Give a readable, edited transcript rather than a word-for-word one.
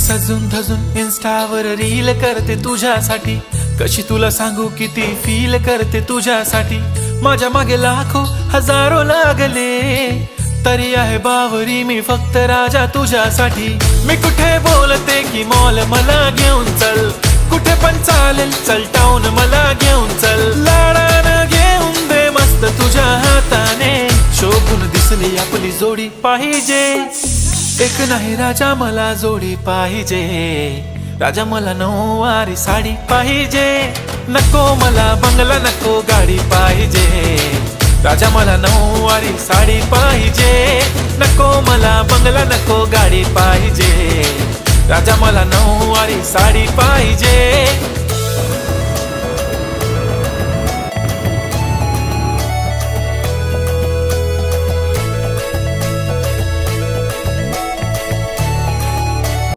सजून धजून इन्स्टावर reel करते तुझ्यासाठी, कशी तुला सांगू किती फील करते तुझ्यासाठी. माझ्या मागे लाखो हजारो लागले, तरी आहे बावरी मी फक्त राजा तुझ्यासाठी. मी कुठे बोलते की मॉल मला घेऊन चल, कुठे पण चालेल चल टाऊन मला घेऊन चल. लाडानं घेऊन दे मस्त तुझ्या हाताने, शोभून दिसली आपली जोडी पाहिजे. एक नाही राजा मला जोडी पाहिजे, राजा मला नऊवारी साडी पाहिजे. नको मला बंगला नको गाडी पाहिजे, राजा मला नऊवारी साडी पाहिजे. नको मला बंगला नको गाडी पाहिजे, राजा मला नऊवारी साडी पाहिजे.